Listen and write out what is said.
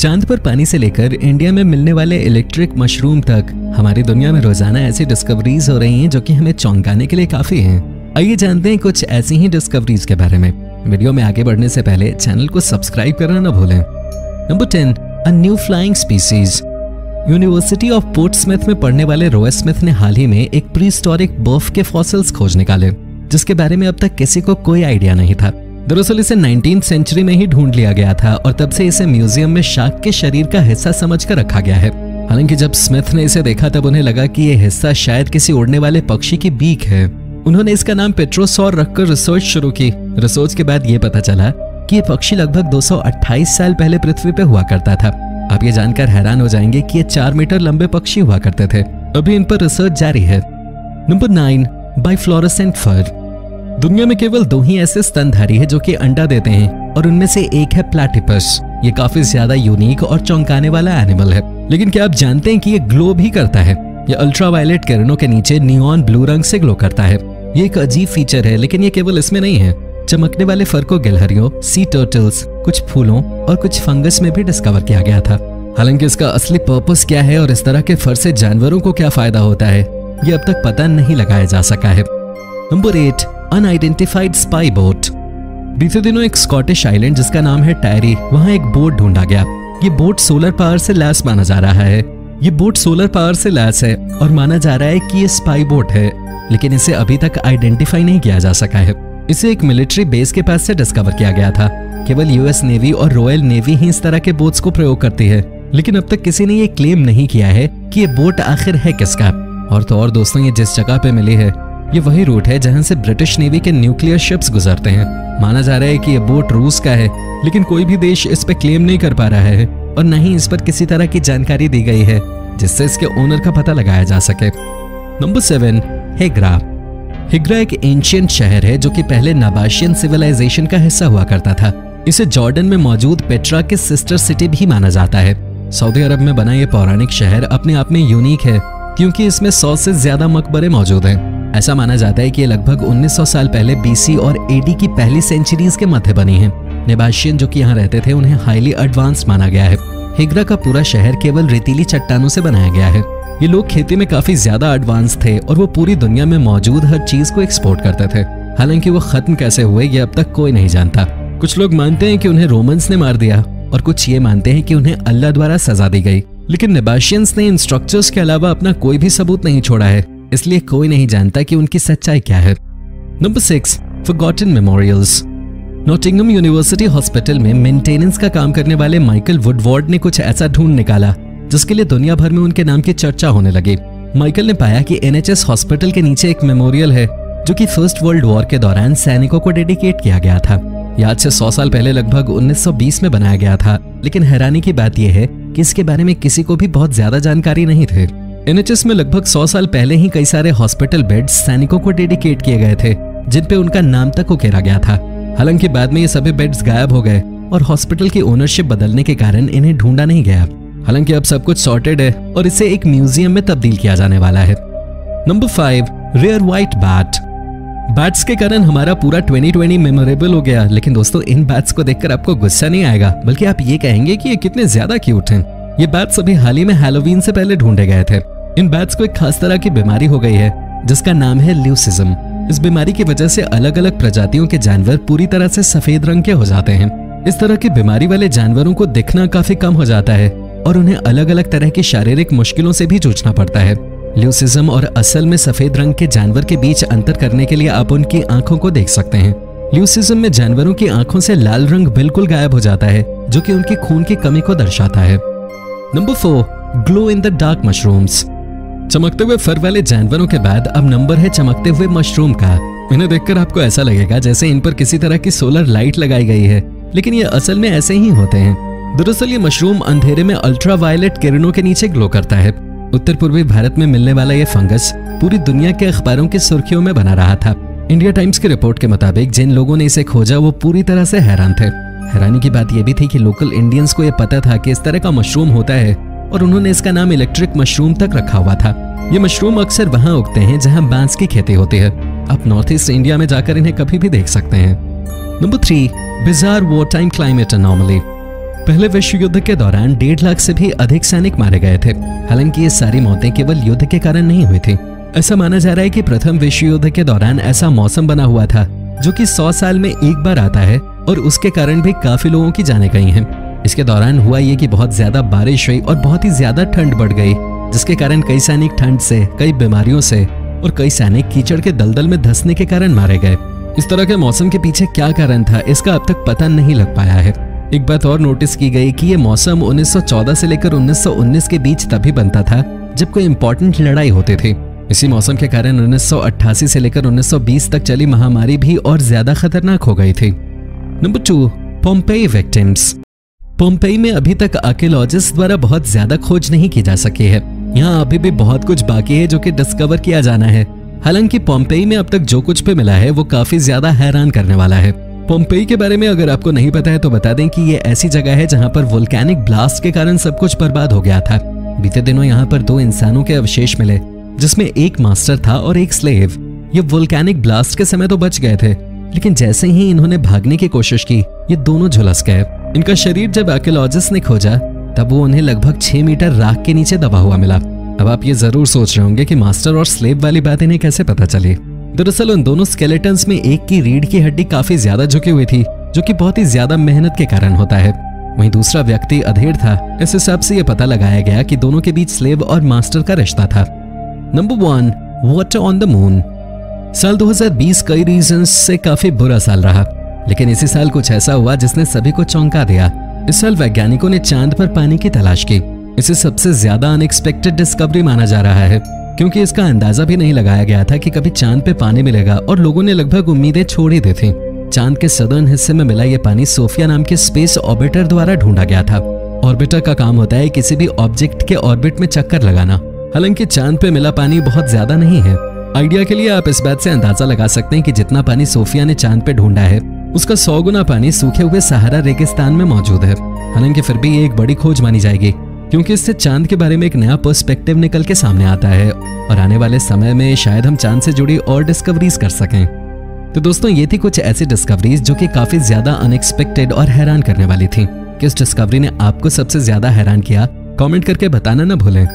चांद पर पानी से लेकर इंडिया में मिलने वाले इलेक्ट्रिक मशरूम तक हमारी दुनिया में रोजाना ऐसी डिस्कवरीज हो रही हैं जो कि हमें चौंकाने के लिए काफी हैं। आइए जानते हैं कुछ ऐसी ही डिस्कवरीज के बारे में। वीडियो में आगे बढ़ने से पहले चैनल को सब्सक्राइब करना न भूलें। Number 10, a new flying species. University of Portsmouth में पढ़ने वाले रॉय स्मिथ ने हाल ही में एक प्रीहिस्टोरिक बर्फ के फॉसिल्स खोज निकाले, जिसके बारे में अब तक किसी को कोई आइडिया नहीं था। दरअसल इसे 19th सेंचुरी में ही ढूंढ लिया गया था और तब से इसे म्यूजियम में शार्क के शरीर का हिस्सा समझकर रखा गया है। हालांकि जब स्मिथ ने इसे देखा तब उन्हें लगा कि यह हिस्सा शायद किसी उड़ने वाले पक्षी की बीक है। उन्होंने इसका नाम पेट्रोसॉर रखकर रिसर्च शुरू की। रिसर्च के बाद ये पता चला कि ये पक्षी लगभग 228 साल पहले पृथ्वी पे हुआ करता था। आप ये जानकर हैरान हो जाएंगे कि ये 4 मीटर लंबे पक्षी हुआ करते थे। अभी इन पर रिसर्च जारी है। नंबर 9, बाइफ्लोरेसेंट फर। दुनिया में केवल 2 ही ऐसे स्तनधारी हैं जो कि अंडा देते हैं और उनमें से एक है प्लैटिपस। ये काफी ज्यादा यूनिक और चौंकाने वाला एनिमल है। लेकिन क्या आप जानते हैं कि ये ग्लो भी करता है? ये अल्ट्रावायलेट किरणों के नीचे नियॉन ब्लू रंग से ग्लो करता है। ये एक अजीब फीचर है, लेकिन ये केवल इसमें नहीं है। चमकने वाले फर को गिलहरियों, सी टर्टल्स, कुछ फूलों और कुछ फंगस में भी डिस्कवर किया गया था। हालांकि इसका असली पर्पस क्या है और इस तरह के फर से जानवरों को क्या फायदा होता है, ये अब तक पता नहीं लगाया जा सका है। Number 8, unidentified spy boat. बीते दिनों एक स्कॉटिश आइलैंड जिसका नाम है टायरी, वहां एक बोट ढूंढा गया। ये बोट सोलर पावर से लैस माना जा रहा है। ये बोट सोलर पावर से लैस है और माना जा रहा है कि ये स्पाई बोट है, लेकिन इसे अभी तक आइडेंटिफाई नहीं किया जा सका है। इसे एक मिलिट्री बेस के पास से डिस्कवर किया गया था। केवल यूएस नेवी और रॉयल नेवी ही इस तरह के बोट्स को प्रयोग करती है, लेकिन अब तक किसी ने ये क्लेम नहीं किया है कि ये बोट आखिर है किसका। और तो और दोस्तों, ये जिस जगह पे मिली है ये वही रूट है जहां से ब्रिटिश नेवी के न्यूक्लियर शिप्स गुजरते हैं। माना जा रहा है कि ये बोट रूस का है, लेकिन कोई भी देश इस पे क्लेम नहीं कर पा रहा है और न ही इस पर किसी तरह की जानकारी दी गई है जिससे इसके ओनर का पता लगाया जा सके। नंबर 7, हिग्रा। हिग्रा एक एंशिएंट शहर है जो कि पहले नबाशियन सिविलाइजेशन का हिस्सा हुआ करता था। इसे जॉर्डन में मौजूद पेट्रा के सिस्टर सिटी भी माना जाता है। सऊदी अरब में बना ये पौराणिक शहर अपने आप में यूनिक है क्योंकि इसमें 100 से ज्यादा मकबरे मौजूद हैं। ऐसा माना जाता है कि ये लगभग 1900 साल पहले बीसी और एडी की पहली सेंचुरीज के मध्य बनी है। नेबाशियन जो कि यहाँ रहते थे उन्हें हाईली एडवांस्ड माना गया है। हिग्रा का पूरा शहर केवल रेतीली चट्टानों से बनाया गया है। ये लोग खेती में काफी ज्यादा एडवांस थे और वो पूरी दुनिया में मौजूद हर चीज को एक्सपोर्ट करते थे। हालांकि वो खत्म कैसे हुए ये अब तक कोई नहीं जानता। कुछ लोग मानते हैं कि उन्हें रोमन्स ने मार दिया और कुछ ये मानते हैं कि उन्हें अल्लाह द्वारा सजा दी गई। लेकिन नेबाशियंस ने इन स्ट्रक्चर्स के अलावा अपना कोई भी सबूत नहीं छोड़ा है, इसलिए कोई नहीं जानता कि उनकी सच्चाई क्या है। Number 6, forgotten memorials. Nottingham university hospital में मेंटेनेंस का काम करने वाले माइकल वुडवार्ड ने कुछ ऐसा ढूंढ निकाला जिसके लिए दुनिया भर में उनके नाम की चर्चा होने लगी। माइकल ने पाया कि NHS हॉस्पिटल के नीचे एक मेमोरियल है जो कि फर्स्ट वर्ल्ड वॉर के दौरान सैनिकों को डेडिकेट किया गया था। यह आज से 100 साल पहले लगभग 1920 में बनाया गया था, लेकिन हैरानी की बात यह है कि इसके बारे में किसी को भी बहुत ज्यादा जानकारी नहीं थे। NHS में लगभग 100 साल पहले ही कई सारे हॉस्पिटल बेड्स सैनिकों को डेडिकेट किए गए थे जिन पे उनका नाम तक उकेरा गया था। हालांकि बाद में ये सभी बेड्स गायब हो गए और हॉस्पिटल की ओनरशिप बदलने के कारण इन्हें ढूंढा नहीं गया। हालांकि अब सब कुछ सॉर्टेड है और इसे एक म्यूजियम में तब्दील किया जाने वाला है। Number 5, rare white bat. Bats के कारण हमारा पूरा 2020 मेमोरेबल हो गया, लेकिन दोस्तों इन बैट्स को देखकर आपको गुस्सा नहीं आएगा, बल्कि आप ये कहेंगे कि ये कितने ज्यादा क्यूट हैं। ये बैट्स अभी हाल ही में हैलोवीन से पहले ढूंढे गए थे। इन बैट्स को एक खास तरह की बीमारी हो गई है जिसका नाम है ल्यूसिज्म। इस बीमारी की वजह से अलग अलग प्रजातियों के जानवर पूरी तरह से सफेद रंग के हो जाते हैं। इस तरह की बीमारी वाले जानवरों को दिखना काफी कम हो जाता है और उन्हें अलग अलग तरह की शारीरिक मुश्किलों से भी जूझना पड़ता है। ल्यूसिज्म और असल में सफेद रंग के जानवर के बीच अंतर करने के लिए आप उनकी आंखों को देख सकते हैं। ल्यूसिज्म में जानवरों की आंखों से लाल रंग बिल्कुल गायब हो जाता है जो कि उनकी खून की कमी को दर्शाता है। Number 4, glow in the dark mushrooms. चमकते हुए फर वाले जानवरों के बाद अब नंबर है चमकते हुए मशरूम का। इन्हें देखकर आपको ऐसा लगेगा जैसे इन पर किसी तरह की सोलर लाइट लगाई गई है, लेकिन ये असल में ऐसे ही होते हैं। दरअसल ये मशरूम अंधेरे में अल्ट्रावायलेट किरणों के नीचे ग्लो करता है। उत्तर पूर्वी भारत में मिलने वाला ये फंगस पूरी दुनिया के अखबारों की सुर्खियों में बना रहा था। इंडिया टाइम्स की रिपोर्ट के मुताबिक जिन लोगों ने इसे खोजा वो पूरी तरह से हैरान थे। हैरानी की बात यह भी थी कि लोकल इंडियंस को यह पता था कि इस तरह का मशरूम होता है और उन्होंने इसका नाम इलेक्ट्रिक मशरूम तक रखा हुआ था। ये मशरूम अक्सर वहां उगते हैं जहां बांस की खेती होती है। आप नॉर्थ ईस्ट इंडिया में जाकर इन्हें कभी भी देख सकते हैं। Number 3, bizarre war time climate anomaly. पहले विश्व युद्ध के दौरान 1.5 लाख से भी अधिक सैनिक मारे गए थे। हालांकि ये सारी मौतें केवल युद्ध के कारण नहीं हुई थी। ऐसा माना जा रहा है कि प्रथम विश्व युद्ध के दौरान ऐसा मौसम बना हुआ था जो कि 100 साल में एक बार आता है और उसके कारण भी काफी लोगों की जानें गई हैं। इसके दौरान हुआ ये कि बहुत ज्यादा बारिश हुई और बहुत ही ज्यादा ठंड बढ़ गई, जिसके कारण कई सैनिक ठंड से, कई बीमारियों से और कई सैनिक कीचड़ के दलदल में धंसने के कारण मारे गए। इस तरह के मौसम के पीछे क्या कारण था, इसका अब तक पता नहीं लग पाया है। एक बात और नोटिस की गई कि ये मौसम 1914 से लेकर 1919 के बीच तभी बनता था जब कोई इंपॉर्टेंट लड़ाई होती थी। इसी मौसम के कारण 1988 से लेकर 1920 तक चली महामारी भी और ज्यादा खतरनाक हो गई थी। Number 2, Pompeii victims. पोम्पेई में अभी तक आर्कियोलॉजिस्ट द्वारा बहुत ज्यादा खोज नहीं की जा सकी है। यहाँ अभी भी बहुत कुछ बाकी है जो कि डिस्कवर किया जाना है। हालांकि पोम्पेई में अब तक जो कुछ भी मिला है वो काफी ज्यादा हैरान करने वाला है। पोम्पेई के बारे में अगर आपको नहीं पता है तो बता दें कि ये ऐसी जगह है जहाँ पर वोल्केनिक ब्लास्ट के कारण सब कुछ बर्बाद हो गया था। बीते दिनों यहाँ पर 2 इंसानों के अवशेष मिले, जिसमें एक मास्टर था और एक स्लेव। ये वोल्केनिक ब्लास्ट के समय तो बच गए थे, लेकिन जैसे ही इन्होंने भागने की कोशिश की ये दोनों झुलस गए। इनका शरीर जब आर्कियोलॉजिस्ट ने खोजा तब वो उन्हें लगभग 6 मीटर राख के नीचे दबा हुआ मिला। अब आप ये जरूर सोच रहे होंगे कि मास्टर और स्लेव वाली बात इन्हें कैसे पता चली। दरअसल उन दोनों स्केलेटन्स में एक की रीढ़ की हड्डी काफी ज्यादा झुकी हुई थी, जो कि बहुत ही ज्यादा मेहनत के कारण होता है। वहीं दूसरा व्यक्ति अधेड़ था। इस हिसाब से यह पता लगाया गया कि दोनों के बीच स्लेव और मास्टर का रिश्ता था। Number 1, water on the moon. साल 2020 कई रीजंस से काफी बुरा साल रहा, लेकिन इसी साल कुछ ऐसा हुआ जिसने सभी को चौंका दिया। इस साल वैज्ञानिकों ने चांद पर पानी की तलाश की। इसे सबसे ज्यादा अनएक्सपेक्टेड डिस्कवरी माना जा रहा है, क्योंकि इसका अंदाजा भी नहीं लगाया गया था कि कभी चांद पे पानी मिलेगा और लोगों ने लगभग उम्मीदें छोड़ ही दी थी। चांद के सदर्न हिस्से में मिला ये पानी सोफिया नाम के स्पेस ऑर्बिटर द्वारा ढूंढा गया था। ऑर्बिटर का काम होता है किसी भी ऑब्जेक्ट के ऑर्बिट में चक्कर लगाना। हालांकि चांद पे मिला पानी बहुत ज्यादा नहीं है। आइडिया के लिए आप इस बात से अंदाजा लगा सकते हैं कि जितना पानी सोफिया ने चांद पे ढूंढा है उसका 100 गुना पानी सूखे हुए सहारा रेगिस्तान में मौजूद है। हालांकि फिर भी ये एक बड़ी खोज मानी जाएगी, क्योंकि इससे चांद के बारे में एक नया पर्सपेक्टिव निकल के सामने आता है और आने वाले समय में शायद हम चांद से जुड़ी और डिस्कवरीज कर सकें। तो दोस्तों ये थी कुछ ऐसी डिस्कवरीज जो कि काफी ज्यादा अनएक्सपेक्टेड और हैरान करने वाली थी। किस डिस्कवरी ने आपको सबसे ज्यादा हैरान किया, कमेंट करके बताना ना भूलें।